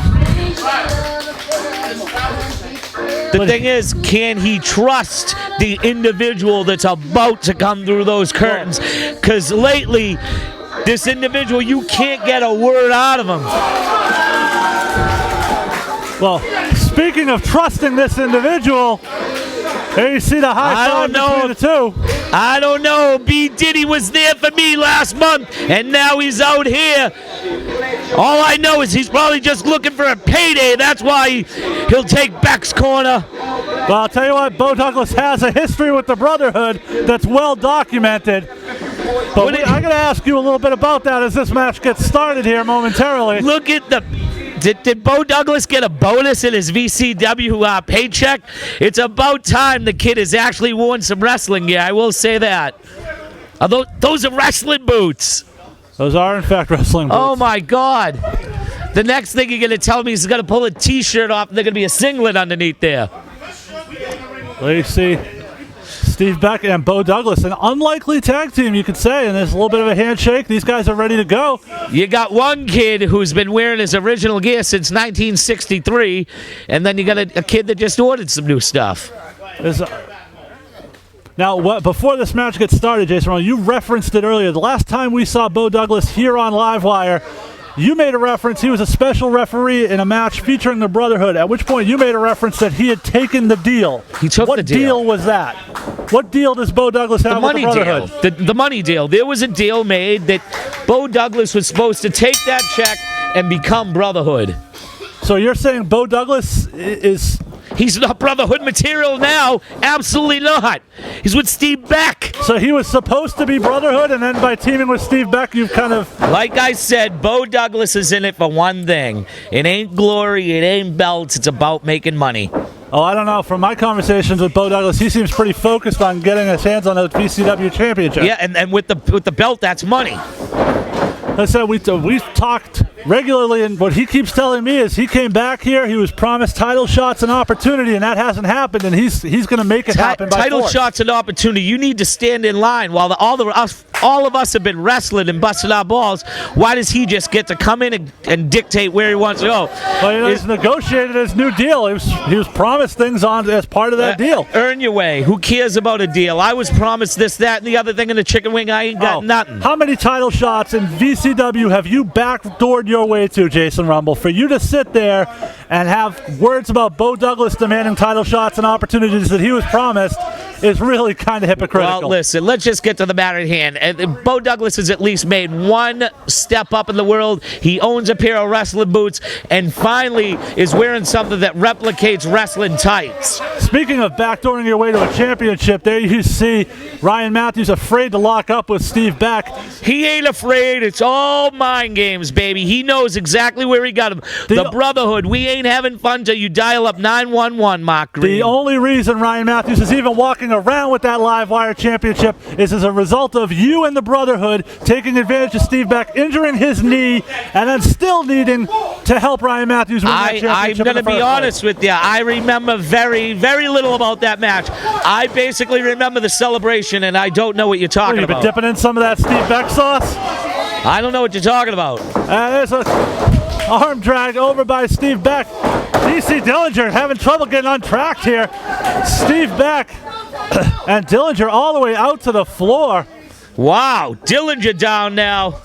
The thing is, can he trust the individual that's about to come through those curtains? Because lately, this individual, you can't get a word out of him. Well, speaking of trusting this individual, here you see the high five between the two. I don't know. B. Diddy was there for me last month, and now he's out here. All I know is he's probably just looking for a payday. That's why he'll take Beck's corner. Well, I'll tell you what, Bo Douglas has a history with the Brotherhood that's well documented. But I'm going to ask you a little bit about that as this match gets started here momentarily. Look at the... Did Bo Douglas get a bonus in his VCW paycheck? It's about time the kid has actually worn some wrestling gear. I will say that. Those are wrestling boots. Those are, in fact, wrestling boots. Oh, my God. The next thing you're going to tell me is he's going to pull a T-shirt off and there's going to be a singlet underneath there. There you see Steve Beck and Bo Douglas, an unlikely tag team, you could say, and there's a little bit of a handshake. These guys are ready to go. You got one kid who's been wearing his original gear since 1963, and then you got a kid that just ordered some new stuff. Now, before this match gets started, Jason, you referenced it earlier. The last time we saw Bo Douglas here on Livewire, you made a reference. He was a special referee in a match featuring the Brotherhood, at which point you made a reference that he had taken the deal. He took the deal. What deal was that? What deal does Bo Douglas have with the Brotherhood? The money deal. There was a deal made that Bo Douglas was supposed to take that check and become Brotherhood. So you're saying Bo Douglas is... He's not Brotherhood material now. Absolutely not. He's with Steve Beck. So he was supposed to be Brotherhood, and then by teaming with Steve Beck, you've kind of... Like I said, Bo Douglas is in it for one thing. It ain't glory, it ain't belts, it's about making money. Oh, I don't know. From my conversations with Bo Douglas, he seems pretty focused on getting his hands on the VCW championship. Yeah, and with the belt, that's money. I said we've talked regularly, and what he keeps telling me is he came back here, he was promised title shots and opportunity, and that hasn't happened, and he's going to make it happen by title force. shots and opportunity. You need to stand in line while all of us have been wrestling and busting our balls. Why does he just get to come in and dictate where he wants to go? Well, you know, he's negotiated his new deal. He was promised things on as part of that deal. Earn your way. Who cares about a deal? I was promised this, that, and the other thing in the chicken wing. I ain't got nothing. How many title shots in VCW have you backdoored your way to, Jason Rumble? For you to sit there and have words about Bo Douglas demanding title shots and opportunities that he was promised is really kind of hypocritical. Well, listen, let's just get to the matter at hand. Bo Douglas has at least made one step up in the world. He owns a pair of wrestling boots and finally is wearing something that replicates wrestling tights. Speaking of backdooring your way to a championship, there you see Ryan Matthews afraid to lock up with Steve Beck. He ain't afraid. It's all mind games, baby. He knows exactly where he got him. The Brotherhood. We ain't having fun till you dial up 911, Mark Green. The only reason Ryan Matthews is even walking around with that Livewire Championship is as a result of you and the Brotherhood taking advantage of Steve Beck, injuring his knee, and then still needing to help Ryan Matthews win that championship. I'm going to be honest with you. I remember very, very little about that match. I basically remember the celebration, and I don't know what you're talking about. You've been dipping in some of that Steve Beck sauce? I don't know what you're talking about. There's a arm drag over by Steve Beck. DC Dillinger having trouble getting untracked here. Steve Beck and Dillinger all the way out to the floor. Wow, Dillinger down now.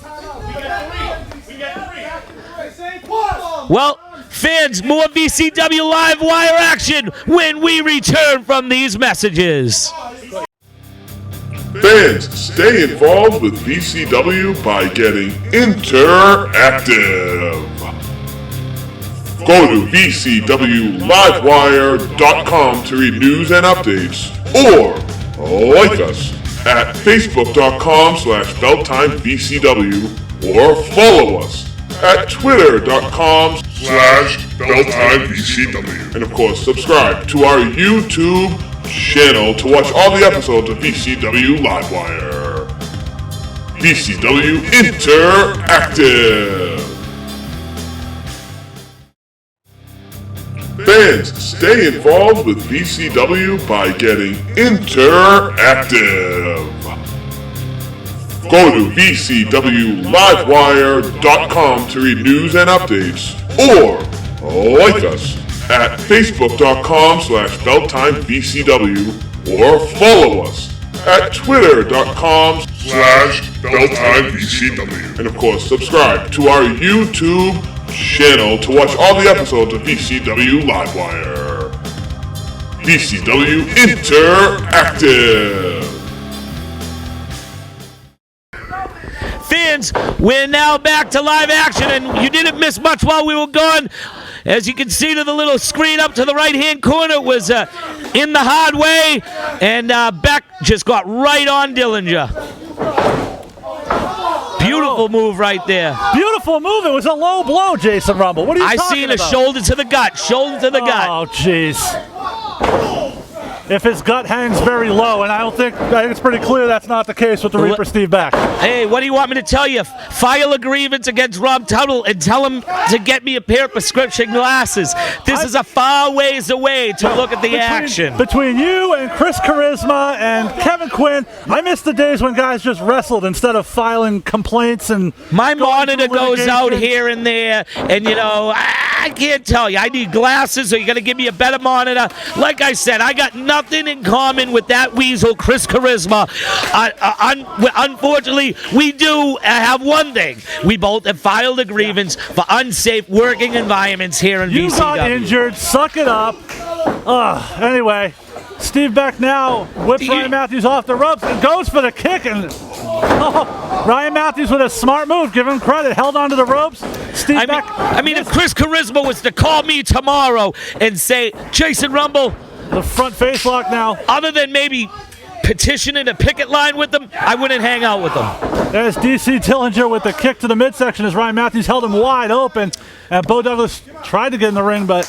Well, fans, more VCW Livewire action when we return from these messages. Fans, stay involved with VCW by getting interactive. Go to VCWLivewire.com to read news and updates, or like us at Facebook.com/BellTimeVCW, or follow us at Twitter.com/BellTimeVCW. And of course, subscribe to our YouTube channel to watch all the episodes of VCW Livewire. VCW Interactive. Fans, stay involved with VCW by getting interactive. Go to VCWLivewire.com to read news and updates, or like us at Facebook.com/BellTimeVCW, or follow us at Twitter.com/BellTimeVCW. And of course, subscribe to our YouTube channel to watch all the episodes of VCW Livewire. VCW Interactive. Fans, we're now back to live action, and you didn't miss much while we were gone. As you can see to the little screen up to the right-hand corner, it was in the hard way, and Beck just got right on Dillinger. Beautiful move right there. Beautiful move. It was a low blow, Jason Rumble. What are you talking about? I seen a shoulder to the gut. Shoulder to the gut. Oh, jeez. If his gut hangs very low, and I think it's pretty clear that's not the case with the Reaper Steve Beck. Hey, what do you want me to tell you? File a grievance against Rob Tuttle and tell him to get me a pair of prescription glasses. This is a far ways away to look at the action. Between you and Chris Charisma and Kevin Quinn, I miss the days when guys just wrestled instead of filing complaints and... My monitor goes out here and there, and, you know, I can't tell you. I need glasses, so you got to give me a better monitor. Like I said, I got nothing in common with that weasel, Chris Charisma. Unfortunately, we do have one thing. We both have filed a grievance for unsafe working environments here in VCW. You got injured. Suck it up. Anyway, Steve Beck now whips Ryan Matthews off the ropes and goes for the kick. And Ryan Matthews with a smart move. Give him credit. Held onto the ropes. Steve Beck. I mean, if Chris Charisma was to call me tomorrow and say, Jason Rumble, the front face lock now. Other than maybe petitioning a picket line with them, I wouldn't hang out with them. There's DC Dillinger with the kick to the midsection as Ryan Matthews held him wide open. And Bo Douglas tried to get in the ring, but...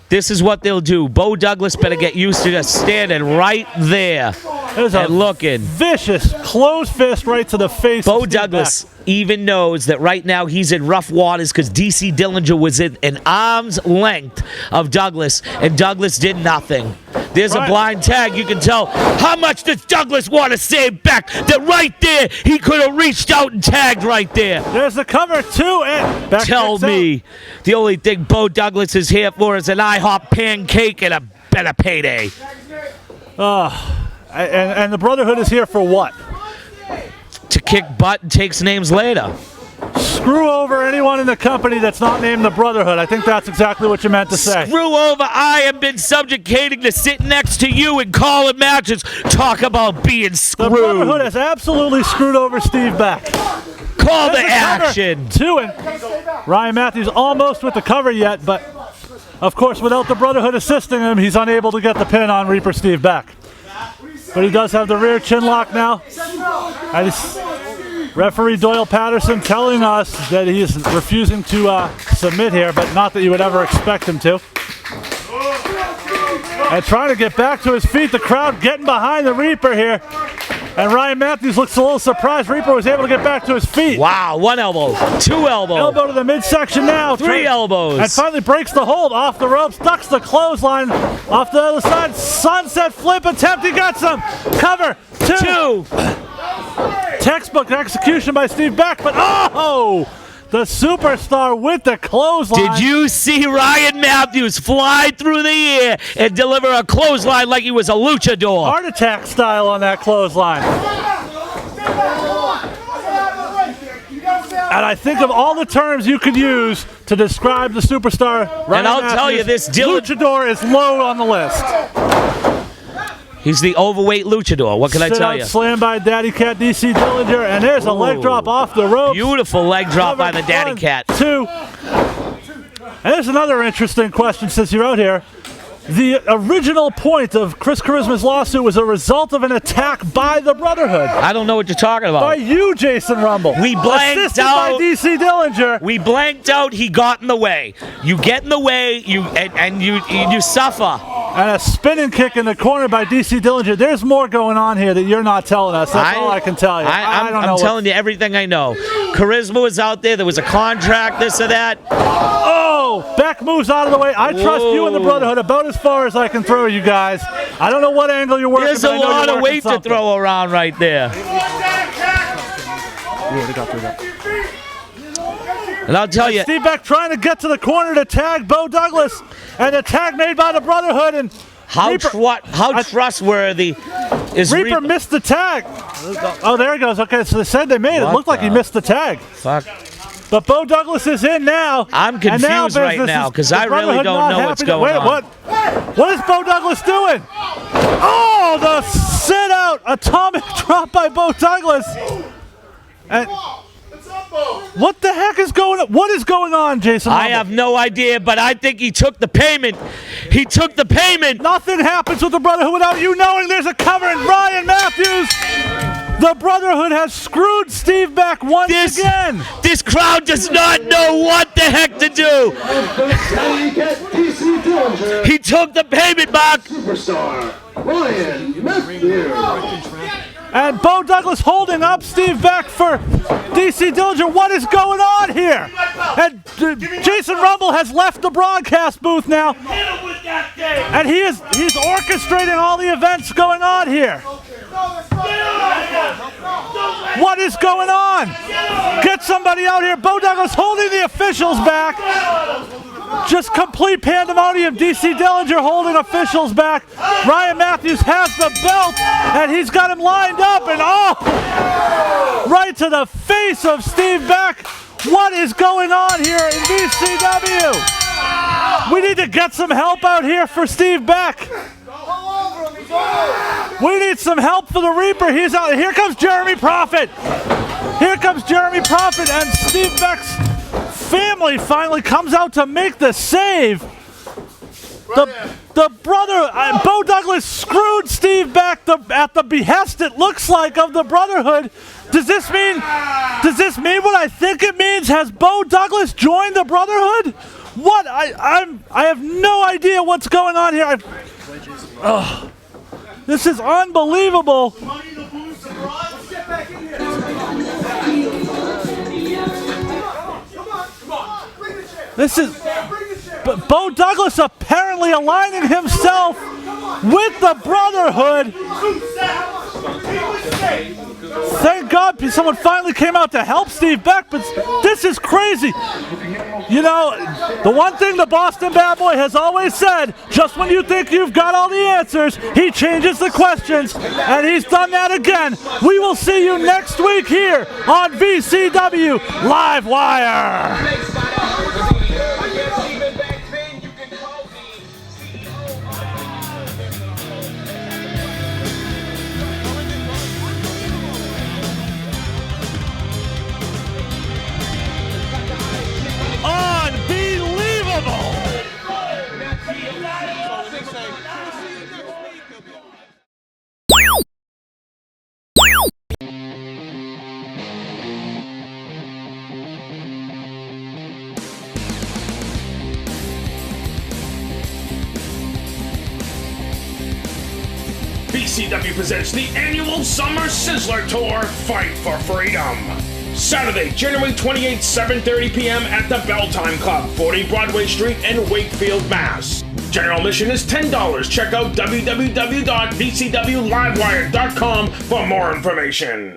This is what they'll do. Bo Douglas better get used to just standing right there. There's a looking. Vicious closed fist right to the face. Bo Douglas even knows that right now he's in rough waters because DC Dillinger was in an arm's length of Douglas, and Douglas did nothing. There's a blind tag. You can tell how much does Douglas want to save Beck. That right there, he could have reached out and tagged right there. There's the cover, too, and Beck tell me, the only thing Bo Douglas is here for is an IHOP pancake and a better payday. And the Brotherhood is here for what? To kick butt and takes names later. Screw over anyone in the company that's not named the Brotherhood. I think that's exactly what you meant to say. Screw over. I have been subjugating to sit next to you and calling matches. Talk about being screwed. The Brotherhood has absolutely screwed over Steve Beck. Call the action. Two, and Ryan Matthews almost with the cover yet, but of course without the Brotherhood assisting him, he's unable to get the pin on Reaper Steve Beck. But he does have the rear chin lock now. And referee Doyle Patterson telling us that he is refusing to submit here, but not that you would ever expect him to. And trying to get back to his feet, the crowd getting behind the Reaper here. And Ryan Matthews looks a little surprised. Reaper was able to get back to his feet. Wow, one elbow, two elbows. Elbow to the midsection now. Three elbows. And finally breaks the hold off the ropes, ducks the clothesline off the other side. Sunset flip attempt, he got some. Cover, two. Textbook execution by Steve Beck, but oh! The superstar with the clothesline. Did you see Ryan Matthews fly through the air and deliver a clothesline like he was a luchador? Heart attack style on that clothesline. And I think of all the terms you could use to describe the superstar Ryan and I'll Matthews, tell you this, luchador is low on the list. He's the overweight luchador. What can I tell you? Slam by Daddy Cat DC Dillinger, and there's a leg drop off the ropes. Beautiful leg drop by the Daddy Cat. Two. And there's another interesting question since you're out here. The original point of Chris Charisma's lawsuit was a result of an attack by the Brotherhood. I don't know what you're talking about. By you, Jason Rumble. We blanked Assisted out. by DC Dillinger. We blanked out. He got in the way. You get in the way. You suffer. And a spinning kick in the corner by DC Dillinger. There's more going on here that you're not telling us. That's all I can tell you. I'm telling you everything I know. Charisma was out there. There was a contract, this or that. Oh, Beck moves out of the way. I trust you and the Brotherhood about as far as I can throw you guys. I don't know what angle you're working. There's a lot of weight to throw around right there. And I'll tell you, Steve Beck trying to get to the corner to tag Bo Douglas, and a tag made by the Brotherhood. And how trustworthy is Reaper? Missed the tag. Oh, there he goes. Okay, so they said they made it. It looked like he missed the tag. Fuck. But Bo Douglas is in now. I'm confused right now because I really don't know what's going on. What is Bo Douglas doing? Oh, the sit out atomic drop by Bo Douglas. And what the heck is going on? What is going on, Jason? I have no idea, but I think he took the payment. He took the payment. Nothing happens with the Brotherhood without you knowing there's a cover, and Ryan Matthews. The Brotherhood has screwed Steve Beck once again. This crowd does not know what the heck to do. He took the payment, Mark. Superstar Ryan Matthews. And Bo Douglas holding up Steve Beck for DC Dillinger. What is going on here? And Jason Rumble has left the broadcast booth now. And he's orchestrating all the events going on here. What is going on? Get somebody out here. Bo Douglas holding the officials back. Just complete pandemonium. DC Dillinger holding officials back. Ryan Matthews has the belt, and he's got him lined up, and right to the face of Steve Beck. What is going on here in VCW? We need to get some help out here for Steve Beck. We need some help for the Reaper. He's out. Here comes Jeremy Prophet. Here comes Jeremy Prophet, and Steve Beck's family finally comes out to make the save. The brother, Bo Douglas screwed Steve Beck at the behest, it looks like, of the Brotherhood. Does this mean what I think it means? Has Bo Douglas joined the Brotherhood? What? I have no idea what's going on here. This is unbelievable. Money, the booze, the bras. Let's get back in here. Come on. Bring the chair. This is. But Bo Douglas apparently aligning himself with the Brotherhood. Thank God someone finally came out to help Steve Beck, but this is crazy. You know, the one thing the Boston Bad Boy has always said, just when you think you've got all the answers, he changes the questions, and he's done that again. We will see you next week here on VCW Livewire. VCW presents the annual Summer Sizzler Tour, Fight for Freedom. Saturday, January 28th, 7:30 p.m. at the Belltime Club, 40 Broadway Street in Wakefield, Mass. General admission is $10. Check out www.vcwlivewire.com for more information.